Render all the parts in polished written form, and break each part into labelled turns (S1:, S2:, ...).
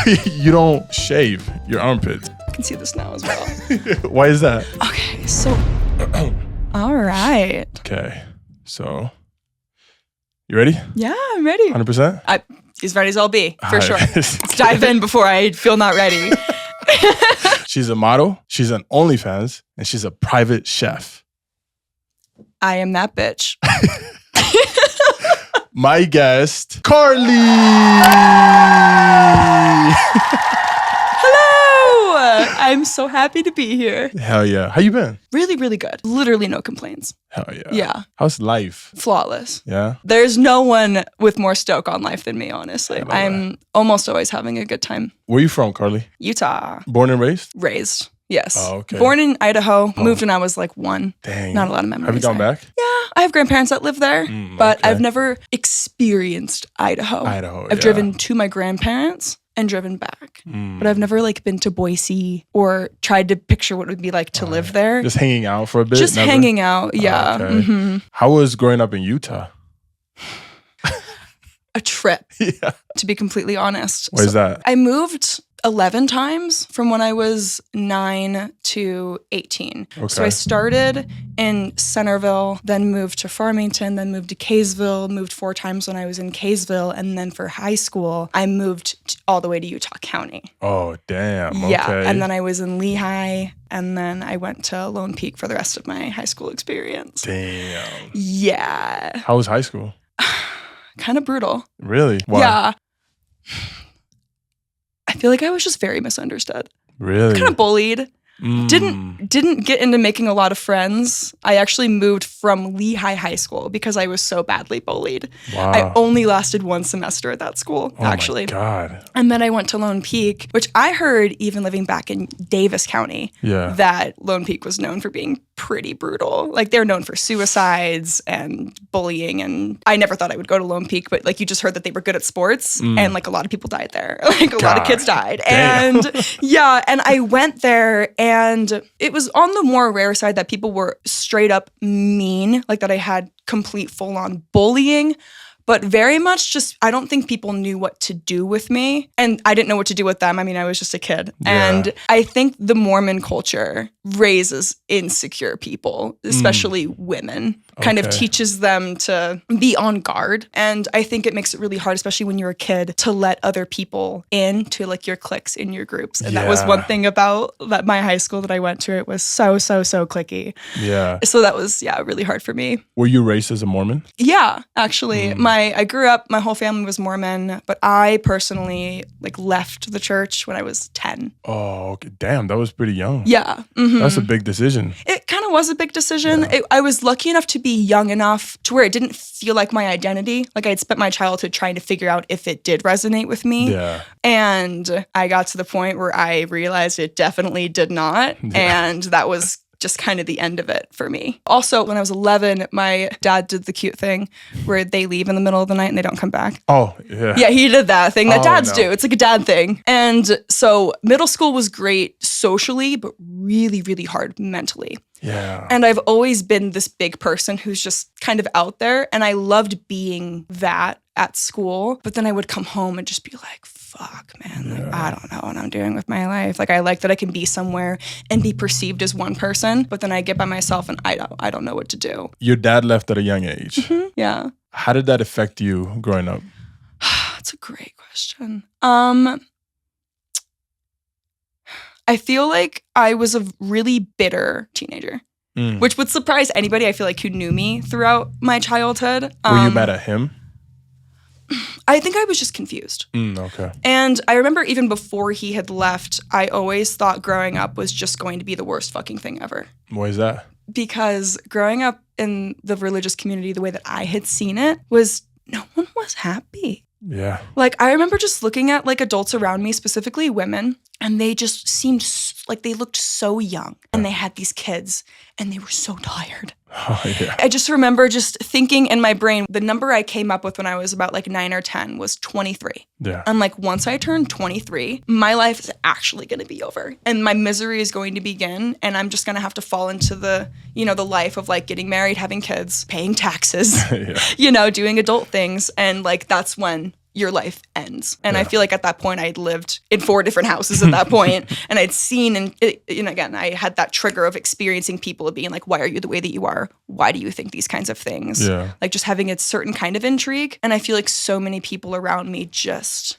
S1: You don't shave your armpits.
S2: I can see this now as well.
S1: Why is that?
S2: Okay, so all right.
S1: Okay, so you ready?
S2: Yeah, I'm ready.
S1: 100%?
S2: As ready as I'll be, for sure.
S1: Okay.
S2: Let's dive in before I feel not ready.
S1: She's a model, she's an OnlyFans, and she's a private chef.
S2: I am that bitch.
S1: My guest, Karlee.
S2: Hello! I'm so happy to be here.
S1: Hell yeah. How you been?
S2: Really, really good. Literally no complaints.
S1: Hell yeah.
S2: Yeah.
S1: How's life?
S2: Flawless.
S1: Yeah?
S2: There's no one with more stoke on life than me, honestly.
S1: I love
S2: I'm almost always having a good time.
S1: Where you from, Karlee?
S2: Utah.
S1: Born and raised?
S2: Raised. Yes.
S1: Oh, okay.
S2: Born in Idaho. Moved when I was like 1.
S1: Dang.
S2: Not a lot of memories.
S1: Have you gone
S2: there.
S1: back?
S2: Yeah. I have grandparents that live there, but
S1: okay.
S2: I've never experienced Idaho. I've driven to my grandparents and driven back. But I've never like been to Boise or tried to picture what it would be like to live there.
S1: Just hanging out for a bit?
S2: Just hanging out, yeah.
S1: Oh, okay. How was growing up in Utah?
S2: A trip,
S1: Yeah.
S2: to be completely honest.
S1: What is that?
S2: I moved 11 times from when I was 9 to 18.
S1: Okay.
S2: So I started in Centerville, then moved to Farmington, then moved to Kaysville, moved 4 times when I was in Kaysville. And then for high school, I moved all the way to Utah County.
S1: Oh, damn.
S2: Yeah.
S1: Okay.
S2: And then I was in Lehigh. And then I went to Lone Peak for the rest of my high school experience.
S1: Damn.
S2: Yeah.
S1: How was high school?
S2: Kind of brutal.
S1: Really? Why?
S2: Yeah. I feel like I was just very misunderstood.
S1: Really?
S2: Kind of bullied. Didn't get into making a lot of friends. I actually moved from Lehigh High School because I was so badly bullied.
S1: Wow.
S2: I only lasted 1 semester at that school, actually.
S1: Oh my God.
S2: And then I went to Lone Peak, which I heard even living back in Davis County, that Lone Peak was known for being pretty brutal. Like they're known for suicides and bullying. And I never thought I would go to Lone Peak, but like you just heard that they were good at sports and like a lot of people died there. Like a lot of kids died.
S1: Damn.
S2: And yeah, and I went there and it was on the more rare side that people were straight up mean, like that I had complete full on bullying. But very much just, I don't think people knew what to do with me. And I didn't know what to do with them. I mean, I was just a kid.
S1: Yeah.
S2: And I think the Mormon culture raises insecure people, especially women, kind of teaches them to be on guard. And I think it makes it really hard, especially when you're a kid, to let other people in to like your cliques in your groups. And that was one thing about that my high school that I went to. It was so cliquey.
S1: Yeah.
S2: So that was, really hard for me.
S1: Were you raised as a Mormon?
S2: Yeah, actually. I grew up, my whole family was Mormon, but I personally like left the church when I was 10.
S1: Oh, okay. Damn, that was pretty young.
S2: Yeah.
S1: That's a big decision.
S2: It kind of was a big decision. I was lucky enough to be young enough to where it didn't feel like my identity. Like I had spent my childhood trying to figure out if it did resonate with me.
S1: Yeah.
S2: And I got to the point where I realized it definitely did not.
S1: Yeah.
S2: And that was just kind of the end of it for me. Also, when I was 11, my dad did the cute thing where they leave in the middle of the night and they don't come back.
S1: Oh, yeah.
S2: Yeah, he did that thing that dads
S1: no.
S2: do. It's like a dad thing. And so middle school was great socially, but really, really hard mentally.
S1: Yeah.
S2: And I've always been this big person who's just kind of out there. And I loved being that at school. But then I would come home and just be like, fuck, man, like, I don't know what I'm doing with my life. Like, I like that I can be somewhere and be perceived as one person. But then I get by myself and I don't know what to do.
S1: Your dad left at a young age.
S2: Mm-hmm. Yeah.
S1: How did that affect you growing up?
S2: That's a great question. I feel like I was a really bitter teenager, which would surprise anybody, I feel like, who knew me throughout my childhood.
S1: Were you mad at him?
S2: I think I was just confused.
S1: Okay.
S2: And I remember even before he had left, I always thought growing up was just going to be the worst fucking thing ever.
S1: Why is that?
S2: Because growing up in the religious community, the way that I had seen it was no one was happy.
S1: Yeah.
S2: Like, I remember just looking at, like, adults around me, specifically women, and they just seemed like they looked so young. And they had these kids, and they were so tired.
S1: Oh, yeah.
S2: I just remember just thinking in my brain, the number I came up with when I was about, like, 9 or 10 was 23.
S1: Yeah.
S2: I'm like, once I turn 23, my life is actually going to be over. And my misery is going to begin, and I'm just going to have to fall into the, the life of, like, getting married, having kids, paying taxes, doing adult things. And, like, that's when your life ends. And I feel like at that point I'd lived in 4 different houses at that point, and I'd seen, and again, I had that trigger of experiencing people being like, why are you the way that you are? Why do you think these kinds of things?
S1: Yeah.
S2: Like just having a certain kind of intrigue. And I feel like so many people around me just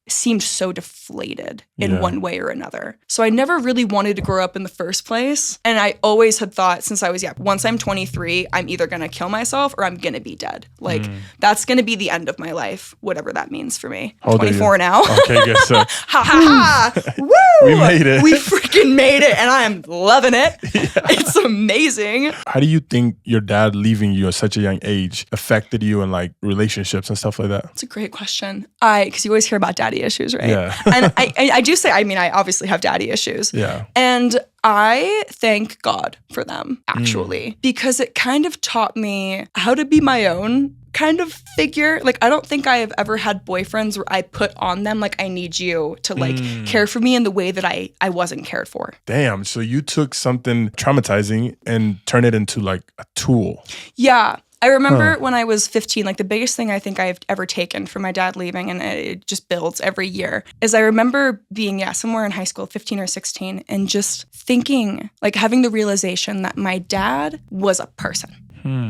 S2: seemed so deflated in one way or another. So I never really wanted to grow up in the first place. And I always had thought since I was, once I'm 23, I'm either going to kill myself or I'm going to be dead. Like that's going to be the end of my life, whatever that means for me.
S1: How old
S2: 24 now.
S1: Okay, good. So
S2: ha ha ha. Woo!
S1: We made it.
S2: We freaking made it. And I am loving it. It's amazing.
S1: How do you think your dad leaving you at such a young age affected you in like relationships and stuff like that?
S2: It's a great question. Because you always hear about daddy issues, right?
S1: Yeah.
S2: And I do say, I obviously have daddy issues.
S1: Yeah.
S2: And I thank God for them, actually, because it kind of taught me how to be my own kind of figure. Like, I don't think I have ever had boyfriends where I put on them, like, I need you to, like, care for me in the way that I wasn't cared for.
S1: Damn. So you took something traumatizing and turned it into, like, a tool.
S2: Yeah. I remember when I was 15, like the biggest thing I think I've ever taken from my dad leaving, and it just builds every year, is I remember being, somewhere in high school, 15 or 16, and just thinking, like having the realization that my dad was a person.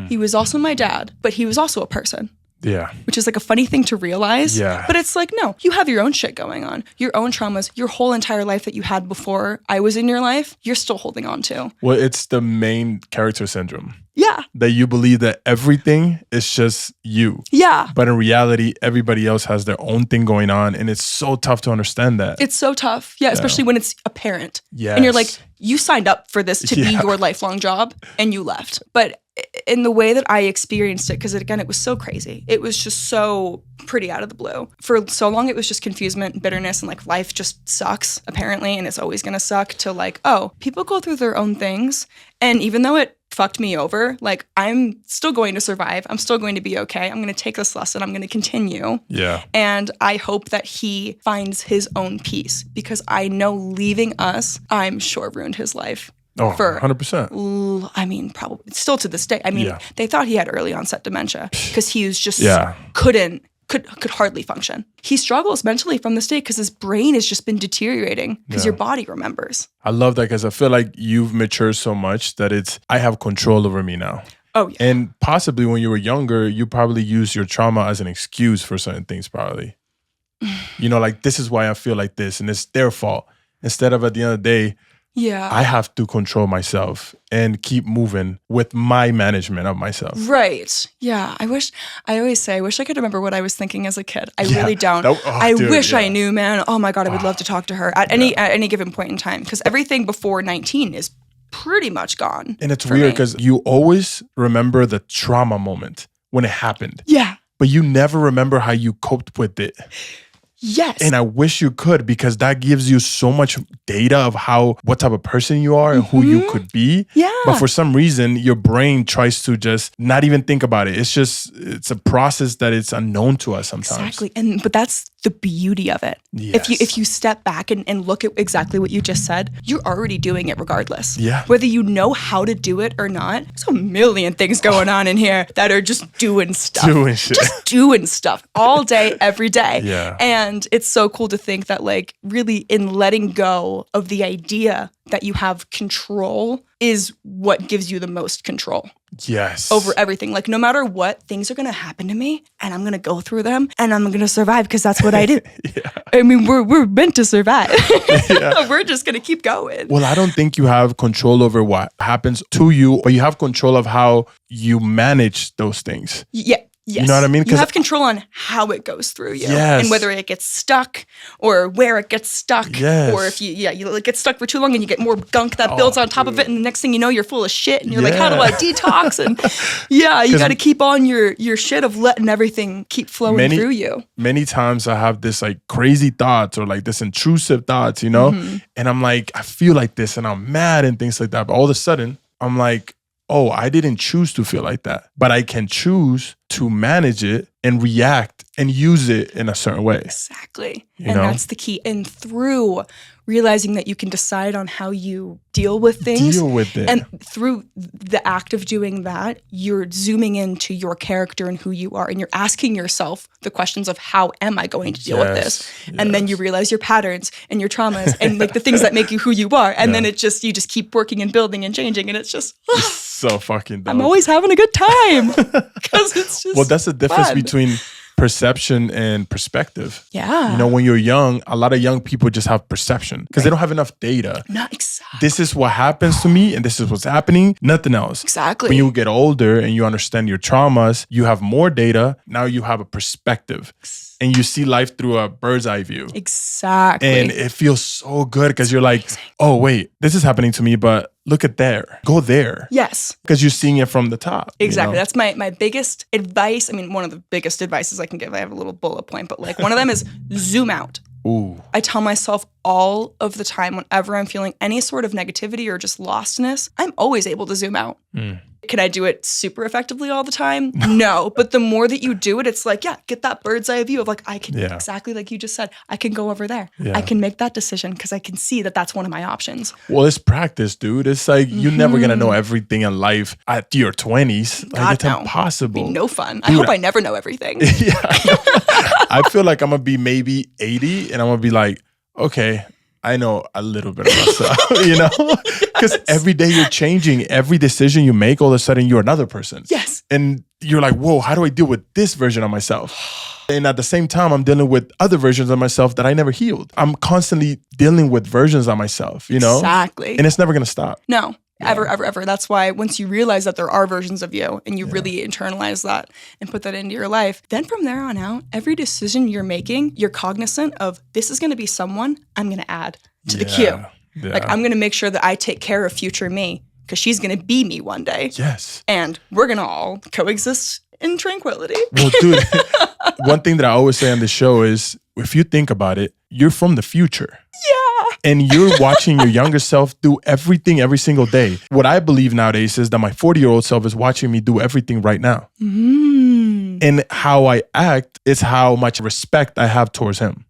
S2: He was also my dad, but he was also a person.
S1: Yeah.
S2: Which is like a funny thing to realize.
S1: Yeah.
S2: But it's like, no, you have your own shit going on, your own traumas, your whole entire life that you had before I was in your life, you're still holding on to.
S1: Well, it's the main character syndrome.
S2: Yeah.
S1: That you believe that everything is just you.
S2: Yeah.
S1: But in reality, everybody else has their own thing going on. And it's so tough to understand that.
S2: It's so tough. Yeah. Especially when it's a parent.
S1: Yes.
S2: And you're like, you signed up for this to be your lifelong job and you left. But in the way that I experienced it, because again, it was so crazy. It was just so pretty out of the blue. For so long, it was just confusement, bitterness, and like life just sucks, apparently, and it's always gonna suck, to like, oh, people go through their own things. And even though it fucked me over, like, I'm still going to survive. I'm still going to be okay. I'm going to take this lesson. I'm going to continue.
S1: Yeah.
S2: And I hope that he finds his own peace, because I know leaving us, I'm sure ruined his life.
S1: Oh,
S2: for
S1: 100%.
S2: I mean, probably still to this day. I mean, they thought he had early onset dementia because he was just could hardly function. He struggles mentally from this day because his brain has just been deteriorating because your body remembers.
S1: I love that, because I feel like you've matured so much that I have control over me now.
S2: Oh, yeah.
S1: And possibly when you were younger, you probably used your trauma as an excuse for certain things, probably. Like, this is why I feel like this, and it's their fault. Instead of, at the end of the day, I have to control myself and keep moving with my management of myself.
S2: Right. Yeah. I always say, I wish I could remember what I was thinking as a kid. I really don't. I wish I knew, man. Oh my God, I would love to talk to her at any given point in time, because everything before 19 is pretty much gone.
S1: And it's weird because you always remember the trauma moment when it happened.
S2: Yeah.
S1: But you never remember how you coped with it.
S2: Yes.
S1: And I wish you could, because that gives you so much data of what type of person you are and who you could be.
S2: Yeah.
S1: But for some reason, your brain tries to just not even think about it. It's a process that it's unknown to us sometimes.
S2: Exactly. But that's the beauty of it.
S1: Yes.
S2: If you step back and look at exactly what you just said, you're already doing it regardless.
S1: Yeah.
S2: Whether you know how to do it or not, there's a million things going on in here that are just doing stuff.
S1: Doing shit.
S2: Just doing stuff all day, every day.
S1: Yeah.
S2: And it's so cool to think that, like, really in letting go of the idea that you have control is what gives you the most control.
S1: Yes.
S2: Over everything. Like, no matter what, things are going to happen to me, and I'm going to go through them, and I'm going to survive, because that's what I do. I mean, we're meant to survive. We're just going to keep going.
S1: Well, I don't think you have control over what happens to you, but you have control of how you manage those things.
S2: Yeah. Yes.
S1: You know what I mean?
S2: You have control on how it goes through you.
S1: Yes.
S2: And whether it gets stuck or where it gets stuck.
S1: Yes.
S2: Or if you get stuck for too long and you get more gunk that builds on top of it, and the next thing you know, you're full of shit, and you're like, how do I detox? And you got to keep on your shit of letting everything keep flowing through you. Many
S1: times I have this like crazy thoughts or like this intrusive thoughts, and I'm like, I feel like this and I'm mad and things like that. But all of a sudden I'm like, oh, I didn't choose to feel like that, but I can choose to manage it and react and use it in a certain way.
S2: Exactly. That's the key. And through realizing that you can decide on how you deal with things.
S1: Deal with it.
S2: And through the act of doing that, you're zooming into your character and who you are. And you're asking yourself the questions of how am I going to deal with this? And then you realize your patterns and your traumas and like the things that make you who you are. And then you just keep working and building and changing. And it's just
S1: so fucking dope.
S2: I'm always having a good time. Because it's just
S1: that's the difference between perception and perspective.
S2: Yeah.
S1: You know, when you're young, a lot of young people just have perception because they don't have enough data.
S2: Not exactly.
S1: This is what happens to me and this is what's happening. Nothing else.
S2: Exactly.
S1: When you get older and you understand your traumas, you have more data. Now you have a perspective. And you see life through a bird's eye view.
S2: Exactly.
S1: And it feels so good because you're like, oh, wait, this is happening to me, but look at there. Go there.
S2: Yes.
S1: Because you're seeing it from the top.
S2: Exactly.
S1: You know?
S2: That's my biggest advice. I mean, one of the biggest advices I can give. I have a little bullet point, but like one of them is zoom out.
S1: Ooh.
S2: I tell myself all of the time whenever I'm feeling any sort of negativity or just lostness, I'm always able to zoom out. Can I do it super effectively all the time? No. But the more that you do it, it's like, get that bird's eye view of like, I can, exactly like you just said, I can go over there. Yeah. I can make that decision because I can see that that's one of my options.
S1: Well, it's practice, dude. It's like, you're never going to know everything in life at your 20s. Like, it's impossible.
S2: It'd be no fun.
S1: Dude,
S2: I hope I never know everything.
S1: I feel like I'm going to be maybe 80 and I'm going to be like, okay, I know a little bit of myself, you know? Because every day you're changing. Every decision you make, all of a sudden you're another person.
S2: Yes.
S1: And you're like, whoa, how do I deal with this version of myself? And at the same time, I'm dealing with other versions of myself that I never healed. I'm constantly dealing with versions of myself, you know?
S2: Exactly.
S1: And it's never going to stop.
S2: No. Ever. That's why once you realize that there are versions of you and you really internalize that and put that into your life, then from there on out, every decision you're making, you're cognizant of this is going to be someone I'm going to add to the queue. Yeah. Like I'm going to make sure that I take care of future me because she's going to be me one day.
S1: Yes.
S2: And we're going to all coexist in tranquility.
S1: Well, dude, one thing that I always say on the show is if you think about it, you're from the future.
S2: Yeah.
S1: And you're watching your younger self do everything every single day. What I believe nowadays is that my 40-year-old self is watching me do everything right now. And how I act is how much respect I have towards him.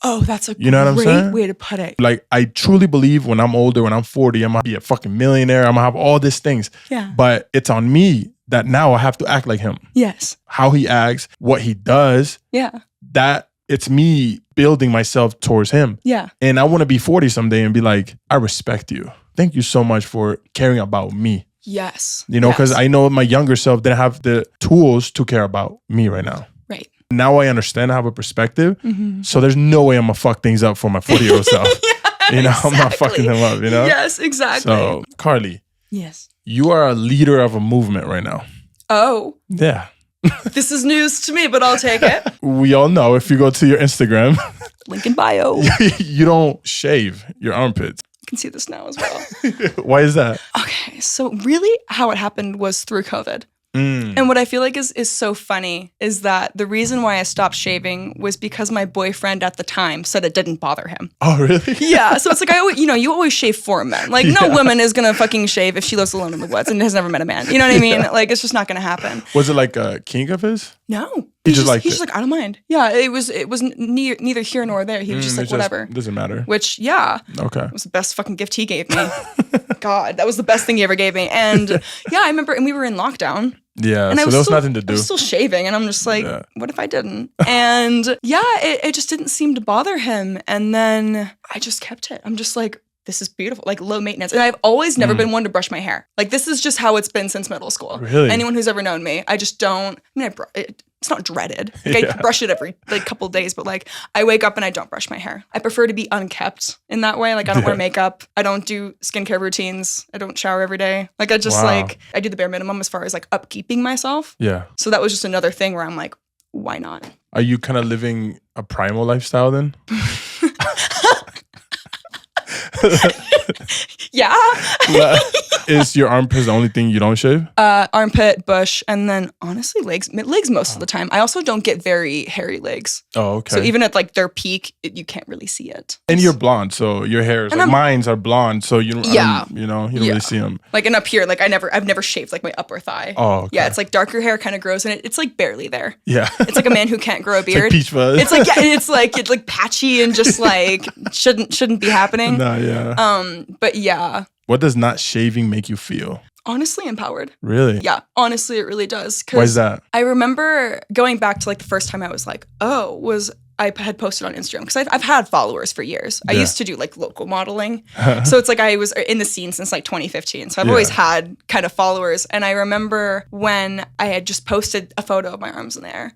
S2: Oh, that's a
S1: great
S2: way to put it.
S1: Like, I truly believe when I'm older, when I'm 40, I'm going to be a fucking millionaire. I'm going to have all these things.
S2: Yeah.
S1: But it's on me that now I have to act like him.
S2: Yes.
S1: How he acts, what he does.
S2: Yeah.
S1: That it's me building myself towards him.
S2: Yeah.
S1: And I want to be 40 someday and be like, I respect you. Thank you so much for caring about me.
S2: Yes.
S1: You know, because I know my younger self didn't have the tools to care about me right now.
S2: Right.
S1: Now I understand, I have a perspective. So there's no way I'm going to fuck things up for my 40-year-old self. You know, exactly. I'm not fucking them up, you know?
S2: Yes, exactly.
S1: So, Karlee.
S2: Yes.
S1: You are a leader of a movement right now.
S2: Oh.
S1: Yeah.
S2: This is news to me, but I'll take it.
S1: We all know if you go to your Instagram.
S2: Link in bio.
S1: You don't shave your armpits.
S2: You can see this now as well.
S1: Why is that?
S2: Okay, so really how it happened was through COVID. And what I feel like is so funny is that the reason why I stopped shaving was because my boyfriend at the time said it didn't bother him.
S1: Oh, really?
S2: Yeah. So it's like, you always shave for men. Like no woman is going to fucking shave if she lives alone in the woods and has never met a man. You know what I mean? Like it's just not going to happen.
S1: Was it like a kink of his?
S2: No.
S1: He's
S2: just like, I don't mind. Yeah. It was neither here nor there. He was just like, whatever.
S1: Doesn't matter.
S2: Which, yeah.
S1: Okay.
S2: It was the best fucking gift he gave me. God, that was the best thing he ever gave me. And yeah, I remember, and we were in lockdown.
S1: Yeah, and so there was nothing to do.
S2: I was still shaving, and I'm just like, what if I didn't? And yeah, it just didn't seem to bother him. And then I just kept it. I'm just like, this is beautiful, like low maintenance. And I've always never been one to brush my hair. Like this is just how it's been since middle school.
S1: Really?
S2: Anyone who's ever known me, I just don't, it's not dreaded. Like I brush it every couple days, but like I wake up and I don't brush my hair. I prefer to be unkept in that way. Like I don't wear makeup. I don't do skincare routines. I don't shower every day. Like I just I do the bare minimum as far as like upkeeping myself.
S1: Yeah.
S2: So that was just another thing where I'm like, why not?
S1: Are you kind of living a primal lifestyle then?
S2: Yeah.
S1: Is your armpit the only thing you don't shave?
S2: Armpit, bush, and then honestly legs most of the time. I also don't get very hairy legs.
S1: Oh, okay.
S2: So even at like their peak, you can't really see it.
S1: And you're blonde, so your hair is like mines are blonde, so you don't really see them.
S2: Like and up here, like I've never shaved like my upper thigh.
S1: Oh, okay.
S2: Yeah, it's like darker hair kind of grows in it. It's like barely there.
S1: Yeah.
S2: It's like a man who can't grow a beard.
S1: It's like peach fuzz.
S2: It's like patchy and just like shouldn't be happening.
S1: No, yeah.
S2: But yeah.
S1: What does not shaving make you feel?
S2: Honestly empowered.
S1: Really?
S2: Yeah. Honestly, it really does.
S1: Why is that?
S2: I remember going back to like the first time I was like, I had posted on Instagram because I've had followers for years. I used to do like local modeling. So it's like I was in the scene since like 2015. So I've always had kind of followers. And I remember when I had just posted a photo of my arms in the air.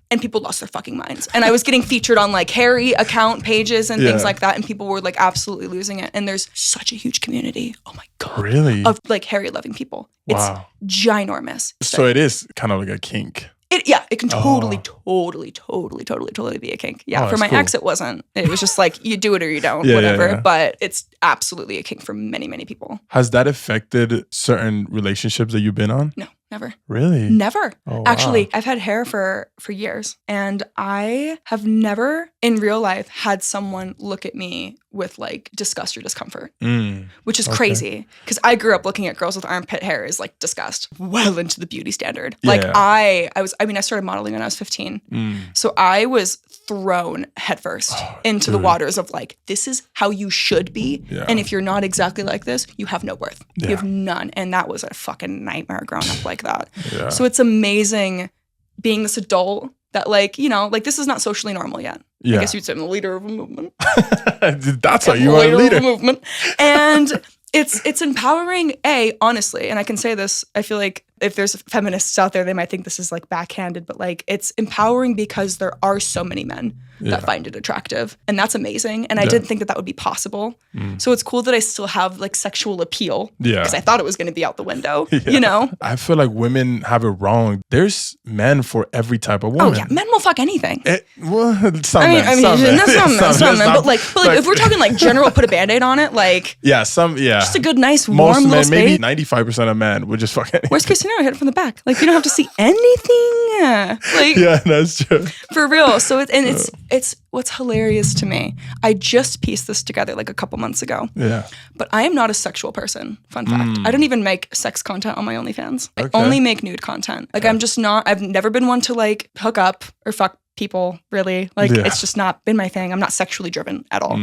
S2: And people lost their fucking minds. And I was getting featured on like hairy account pages and things like that. And people were like absolutely losing it. And there's such a huge community. Oh my God.
S1: Really?
S2: Of like hairy loving people.
S1: Wow.
S2: It's ginormous.
S1: So it is kind of like a kink.
S2: It can totally be a kink. Yeah, for my ex, it wasn't. It was just like, you do it or you don't, whatever. Yeah. But it's absolutely a kink for many, many people.
S1: Has that affected certain relationships that you've been on?
S2: No. Never.
S1: Really?
S2: Never.
S1: Oh, wow.
S2: Actually, I've had hair for years, and I have never in real life had someone look at me with like disgust or discomfort, which is crazy because I grew up looking at girls with armpit hair as like disgust, well into the beauty standard. Yeah. Like I started modeling when I was 15. So I was thrown headfirst into the waters of like, this is how you should be. Yeah. And if you're not exactly like this, you have no worth. Yeah. You have none. And that was a fucking nightmare growing up like that. Yeah. So it's amazing being this adult that like, you know, like this is not socially normal yet. Yeah. I guess you'd say I'm the leader of a movement.
S1: That's how you are a leader
S2: of a movement. And it's empowering, honestly, and I can say this, I feel like if there's feminists out there, they might think this is like backhanded, but like it's empowering because there are so many men that find it attractive. And that's amazing. And I didn't think that would be possible. So it's cool that I still have like sexual appeal. Yeah. Because I thought it was going to be out the window, you know?
S1: I feel like women have it wrong. There's men for every type of woman.
S2: Oh yeah, men will fuck anything.
S1: Some men.
S2: But like if we're talking like general, put a Band-Aid on it, like.
S1: Yeah,
S2: just a good, nice, warm little space.
S1: Maybe 95% of men would just fuck anything.
S2: Worst case scenario, hit it from the back. Like you don't have to see anything. Like
S1: yeah, that's true.
S2: For real. So it's what's hilarious to me. I just pieced this together like a couple months ago. Yeah. But I am not a sexual person. Fun fact. I don't even make sex content on my OnlyFans. I only make nude content. Like I'm just not. I've never been one to like hook up or fuck people. Really. Like it's just not been my thing. I'm not sexually driven at all.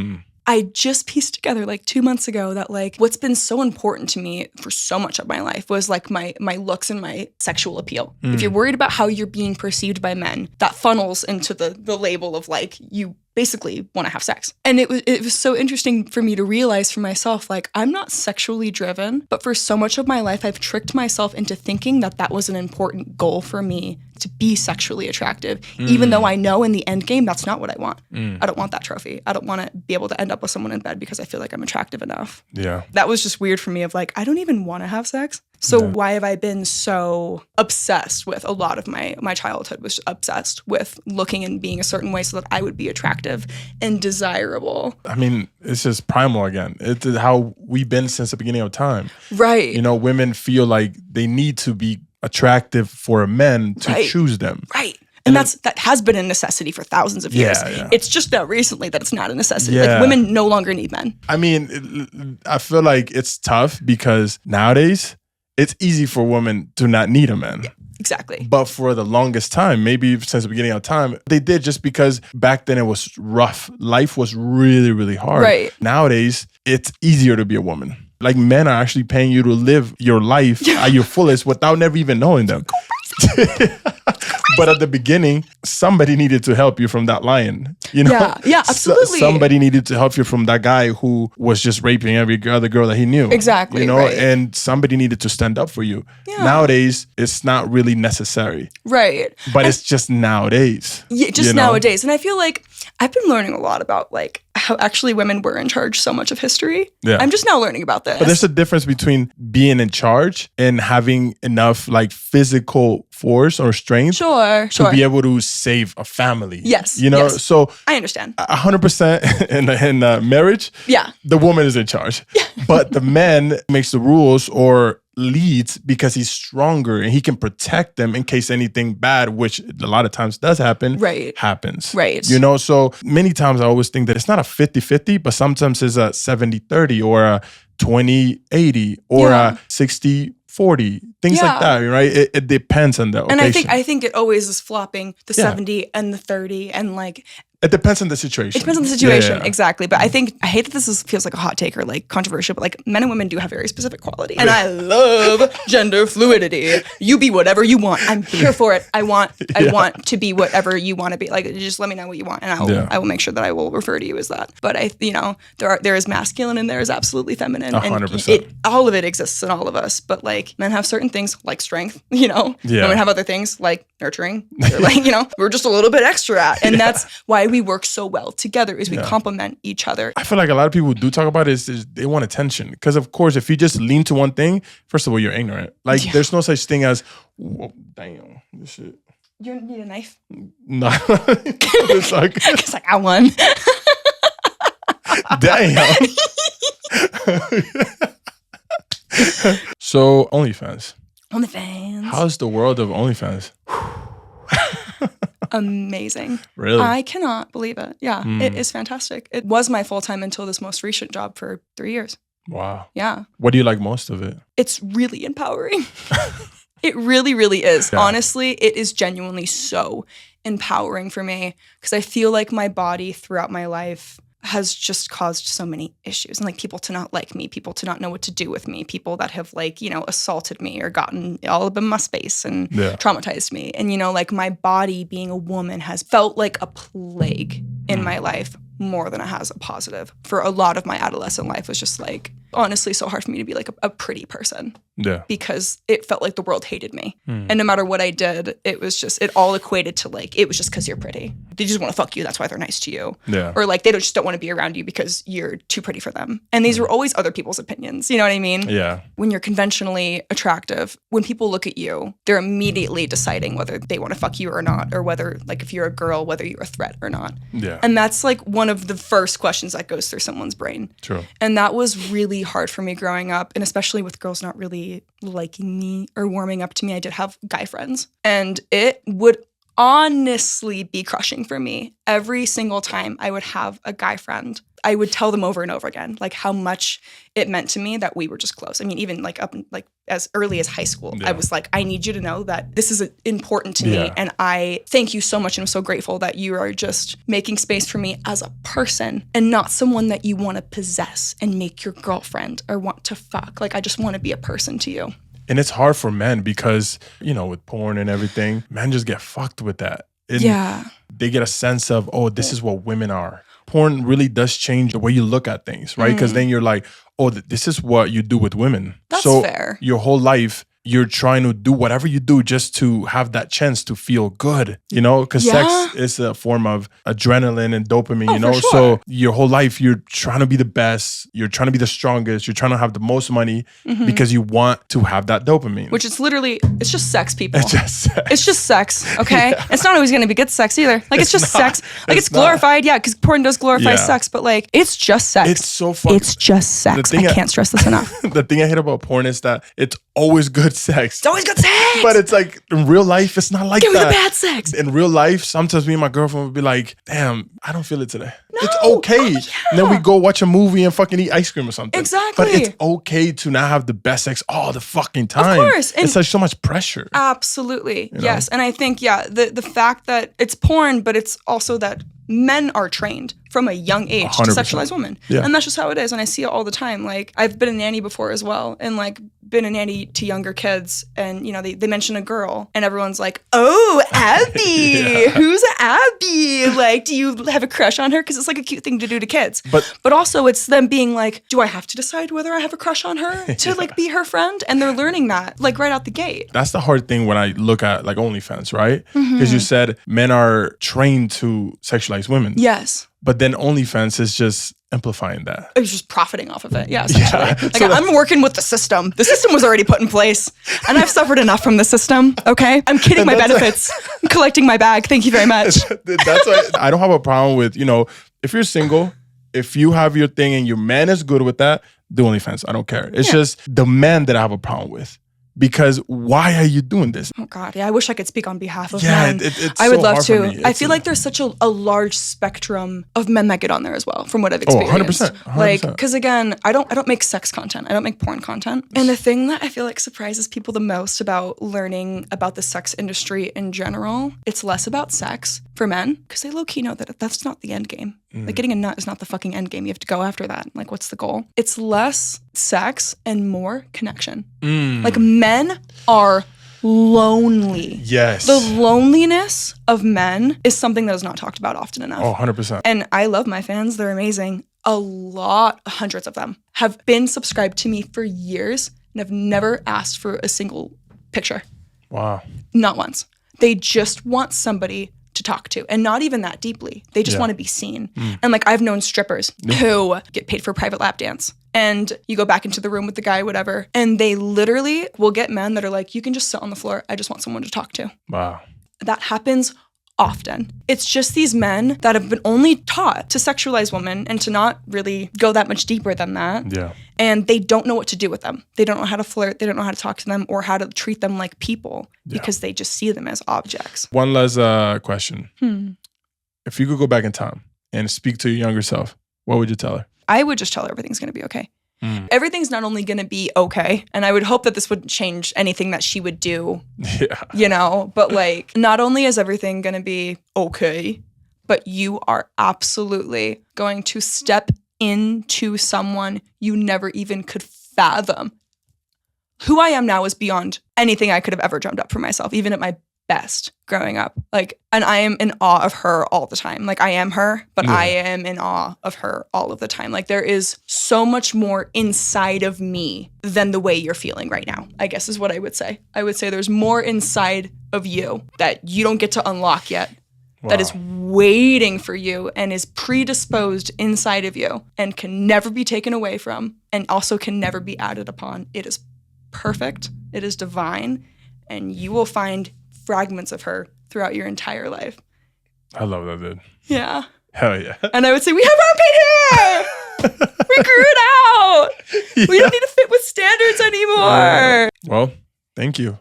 S2: I just pieced together like 2 months ago that like what's been so important to me for so much of my life was like my looks and my sexual appeal. If you're worried about how you're being perceived by men, that funnels into the label of like you basically want to have sex. And it was so interesting for me to realize for myself, like I'm not sexually driven, but for so much of my life, I've tricked myself into thinking that was an important goal for me to be sexually attractive, even though I know in the end game, that's not what I want. I don't want that trophy. I don't want to be able to end up with someone in bed because I feel like I'm attractive enough. Yeah. That was just weird for me of like, I don't even want to have sex. So why have I been so obsessed with a lot of my childhood was obsessed with looking and being a certain way so that I would be attractive and desirable.
S1: I mean, it's just primal again. It's how we've been since the beginning of time.
S2: Right.
S1: You know, women feel like they need to be attractive for men to choose them.
S2: Right. And that has been a necessity for thousands of years. Yeah. It's just now recently that it's not a necessity. Yeah. Like women no longer need men.
S1: I mean, I feel like it's tough because nowadays it's easy for women to not need a man. Yeah,
S2: exactly.
S1: But for the longest time, maybe since the beginning of time, they did just because back then it was rough. Life was really, really hard. Right. Nowadays, it's easier to be a woman. Like men are actually paying you to live your life at your fullest without never even knowing them. But at the beginning, somebody needed to help you from that lion. You know?
S2: Yeah, absolutely.
S1: Somebody needed to help you from that guy who was just raping every other girl that he knew.
S2: Exactly.
S1: You know, and somebody needed to stand up for you. Yeah. Nowadays, it's not really necessary.
S2: Right.
S1: But it's just nowadays.
S2: Yeah, just nowadays. And I feel like I've been learning a lot about like how actually women were in charge so much of history.
S1: Yeah.
S2: I'm just now learning about this.
S1: But there's a difference between being in charge and having enough like physical force or strength to be able to save a family.
S2: Yes.
S1: You know,
S2: yes.
S1: so
S2: I understand.
S1: 100% in marriage, the woman is in charge.
S2: Yeah.
S1: But the man makes the rules or leads because he's stronger and he can protect them in case anything bad, which a lot of times does happen, happens.
S2: Right.
S1: You know, so many times I always think that it's not a 50-50, but sometimes it's a 70-30 or a 20-80 or a 60-40, things like that, right? It depends on the occasion.
S2: And I think it always is flopping the 70 and the 30 and like...
S1: It depends on the situation.
S2: It depends on the situation, exactly. But I hate that this feels like a hot take or like controversial, but like men and women do have very specific qualities. And I love gender fluidity. You be whatever you want. I'm here for it. I want to be whatever you want to be. Like, just let me know what you want, and I will make sure that I will refer to you as that. But there is masculine and there is absolutely feminine.
S1: 100%.
S2: And all of it exists in all of us. But like men have certain things like strength. Women have other things like nurturing. Or like we're just a little bit extra at, and that's why we work so well together is we complement each other. I
S1: feel like a lot of people who do talk about it is they want attention. Because of course, if you just lean to one thing, first of all, you're ignorant. Like there's no such thing as, damn, this shit.
S2: You need a knife?
S1: No. It's like
S2: I won.
S1: Damn. So OnlyFans. How's the world of OnlyFans?
S2: Amazing.
S1: Really?
S2: I cannot believe it. Yeah, It is fantastic. It was my full-time until this most recent job for 3 years.
S1: Wow.
S2: Yeah.
S1: What do you like most of it?
S2: It's really empowering. It really, really is. Yeah. Honestly, it is genuinely so empowering for me because I feel like my body throughout my life has just caused so many issues, and like people to not like me, people to not know what to do with me, people that have like, assaulted me or gotten all up in my space and traumatized me. And, like my body being a woman has felt like a plague in my life more than it has a positive. For a lot of my adolescent life was just like, honestly, so hard for me to be like a pretty person. Yeah. Because it felt like the world hated me. And no matter what I did, it was just, it all equated to like, it was just because you're pretty. They just want to fuck you. That's why they're nice to you. Yeah. Or like, they just don't want to be around you because you're too pretty for them. And these were always other people's opinions. You know what I mean? Yeah. When you're conventionally attractive, when people look at you, they're immediately deciding whether they want to fuck you or not, or whether, like, if you're a girl, whether you're a threat or not. Yeah. And that's like one of the first questions that goes through someone's brain. True. And that was really hard for me growing up, and especially with girls not really liking me or warming up to me. I did have guy friends, and it would honestly be crushing for me. Every single time I would have a guy friend, I would tell them over and over again, like, how much it meant to me that we were just close. I mean, even like up like as early as high school, I was like, I need you to know that this is important to me. And I thank you so much. And I'm so grateful that you are just making space for me as a person and not someone that you want to possess and make your girlfriend or want to fuck. Like, I just want to be a person to you. And it's hard for men because, with porn and everything, men just get fucked with that. And they get a sense of, oh, this is what women are. Porn really does change the way you look at things, right? Because then you're like, oh, this is what you do with women. That's fair. Your whole life, you're trying to do whatever you do just to have that chance to feel good, because sex is a form of adrenaline and dopamine, for sure. So your whole life, you're trying to be the best, you're trying to be the strongest, you're trying to have the most money because you want to have that dopamine. Which is literally, it's just sex, people. It's just sex. It's just sex, okay? Yeah. It's not always going to be good sex either. Like, it's just sex. Like, it's glorified, because porn does glorify sex, but like, it's just sex. It's so fun. It's just sex. I can't stress this enough. The thing I hate about porn is that it's always good sex. It's always good sex. But it's like, in real life, it's not like that. Give me the bad sex. In real life, sometimes me and my girlfriend would be like, damn, I don't feel it today. No. It's okay. Oh, yeah. And then we go watch a movie and fucking eat ice cream or something. Exactly. But it's okay to not have the best sex all the fucking time. Of course. And it's like so much pressure. Absolutely. Yes. And I think, the fact that it's porn, but it's also that men are trained from a young age 100%. To sexualize women. Yeah. And that's just how it is. And I see it all the time. Like, I've been a nanny before as well. And like, been a nanny to younger kids. And, they mention a girl. And everyone's like, oh, Abby. Who's Abby? Like, do you have a crush on her? Because it's like a cute thing to do to kids. But also it's them being like, do I have to decide whether I have a crush on her to like be her friend? And they're learning that like right out the gate. That's the hard thing when I look at like OnlyFans, right? Because you said men are trained to sexualize women. Yes.
S1: But then OnlyFans is just amplifying that.
S2: It was just profiting off of it. Yeah, essentially. Like, so I'm working with the system. The system was already put in place. And I've suffered enough from the system, okay? I'm kidding my benefits. I'm collecting my bag. Thank you very much.
S1: That's why I don't have a problem with, if you're single, if you have your thing and your man is good with that, do OnlyFans. I don't care. It's just the man that I have a problem with. Because why are you doing this?
S2: Oh God, yeah. I wish I could speak on behalf of men. I would love to. I feel like there's such a large spectrum of men that get on there as well, from what I've experienced.
S1: 100%.
S2: Like, because again, I don't make sex content. I don't make porn content. And the thing that I feel like surprises people the most about learning about the sex industry in general, it's less about sex for men, because they low key know that that's not the end game. Like, getting a nut is not the fucking end game. You have to go after that. Like, what's the goal? It's less sex and more connection. Like, men are lonely.
S1: Yes.
S2: The loneliness of men is something that is not talked about often enough.
S1: Oh, 100%.
S2: And I love my fans. They're amazing. Hundreds of them have been subscribed to me for years and have never asked for a single picture.
S1: Wow.
S2: Not once. They just want somebody to talk to, and not even that deeply. They just want to be seen. And like, I've known strippers who get paid for a private lap dance, and you go back into the room with the guy, whatever, and they literally will get men that are like, you can just sit on the floor. I just want someone to talk to.
S1: Wow.
S2: That happens often. It's just these men that have been only taught to sexualize women and to not really go that much deeper than that.
S1: Yeah.
S2: And they don't know what to do with them. They don't know how to flirt. They don't know how to talk to them or how to treat them like people because they just see them as objects.
S1: One last question. If you could go back in time and speak to your younger self, what would you tell her?
S2: I would just tell her everything's going to be okay. Everything's not only going to be okay, and I would hope that this wouldn't change anything that she would do, but like, not only is everything going to be okay, but you are absolutely going to step into someone you never even could fathom. Who I am now is beyond anything I could have ever dreamt up for myself, even at my best growing up. Like, and I am in awe of her all the time. Like, I am her, but I am in awe of her all of the time. Like, there is so much more inside of me than the way you're feeling right now, I guess is what I would say. I would say there's more inside of you that you don't get to unlock yet. Wow. That is waiting for you and is predisposed inside of you and can never be taken away from, and also can never be added upon. It is perfect. It is divine. And you will find fragments of her throughout your entire life.
S1: I love that, dude.
S2: Yeah.
S1: Hell yeah.
S2: And I would say, we have armpit hair! We grew it out! Yeah. We don't need to fit with standards anymore!
S1: Well, thank you.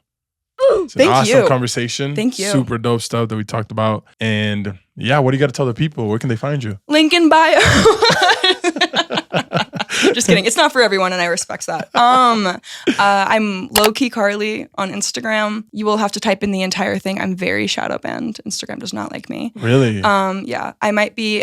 S1: It's
S2: an
S1: awesome conversation.
S2: Thank you.
S1: Super dope stuff that we talked about. And yeah, what do you got to tell the people? Where can they find you?
S2: Link in bio. Just kidding. It's not for everyone, and I respect that. I'm low-key Karlee on Instagram. You will have to type in the entire thing. I'm very shadow banned. Instagram does not like me.
S1: Really?
S2: Yeah. I might be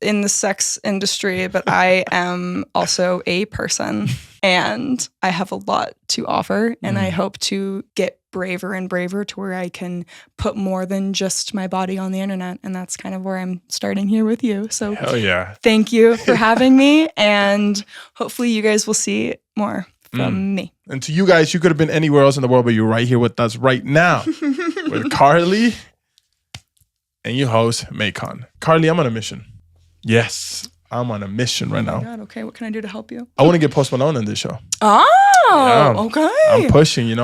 S2: in the sex industry, but I am also a person, and I have a lot to offer, and I hope to get braver and braver to where I can put more than just my body on the internet. And that's kind of where I'm starting here with you. So
S1: hell yeah.
S2: Thank you for having me. And hopefully you guys will see more from me.
S1: And to you guys, you could have been anywhere else in the world, but you're right here with us right now with Karlee and your host, Maikon. Karlee, I'm on a mission. Yes, I'm on a mission right now.
S2: God, okay, what can I do to help you?
S1: I want to get Post Malone in this show.
S2: Okay.
S1: I'm pushing,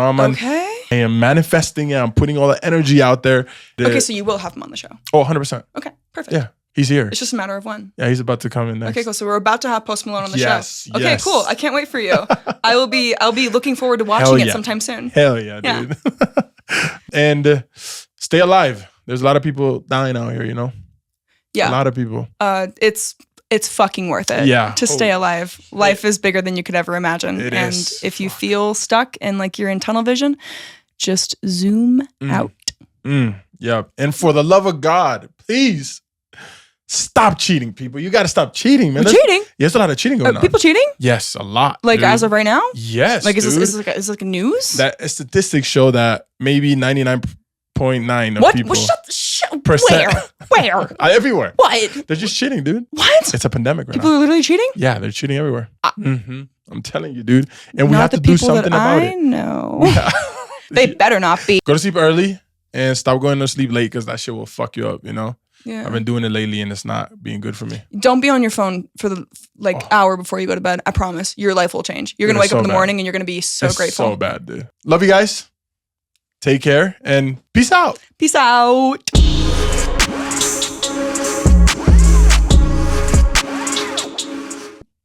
S1: I am manifesting it. I'm putting all the energy out there.
S2: Okay, so you will have him on the show.
S1: Oh, 100%.
S2: Okay, perfect.
S1: Yeah, he's here.
S2: It's just a matter of when.
S1: Yeah, he's about to come in next.
S2: Okay, cool. So we're about to have Post Malone on the show. Okay,
S1: yes.
S2: cool. I can't wait for you. I'll be looking forward to watching it sometime soon.
S1: Hell yeah, dude. And stay alive. There's a lot of people dying out here,
S2: Yeah.
S1: A lot of people.
S2: It's fucking worth it to stay alive. Life is bigger than you could ever imagine.
S1: It
S2: and
S1: is.
S2: If you feel stuck and like you're in tunnel vision, just zoom out.
S1: Yeah. And for the love of God, please stop cheating, people. You got to stop cheating, man.
S2: Cheating?
S1: There's a lot of cheating going on.
S2: People cheating?
S1: Yes, a lot.
S2: Like, dude. As of right now?
S1: Yes,
S2: like, is this like a news?
S1: That statistics show that maybe 99.9 of
S2: what?
S1: people.
S2: What? Where?
S1: Everywhere.
S2: What?
S1: They're just cheating, dude.
S2: What?
S1: It's a pandemic right now.
S2: People are literally cheating?
S1: Yeah, they're cheating everywhere. I'm telling you, dude. And we have to do something about it.
S2: I know. They better not be.
S1: Go to sleep early and stop going to sleep late, because that shit will fuck you up,
S2: Yeah.
S1: I've been doing it lately and it's not being good for me.
S2: Don't be on your phone for the hour before you go to bed. I promise. Your life will change. You're going to wake up in the morning and you're going to be so grateful.
S1: So bad, dude. Love you guys. Take care and peace out.
S2: Peace out.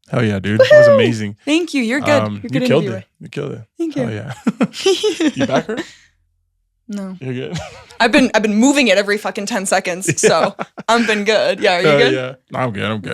S1: Hell yeah, dude. That was amazing.
S2: Thank you. You're good. You're good.
S1: You killed it. You killed it.
S2: Thank you.
S1: Hell yeah. You back her?
S2: No.
S1: You're good.
S2: I've been moving it every fucking 10 seconds, so I've been good. Yeah, are you good?
S1: Yeah. No, I'm good.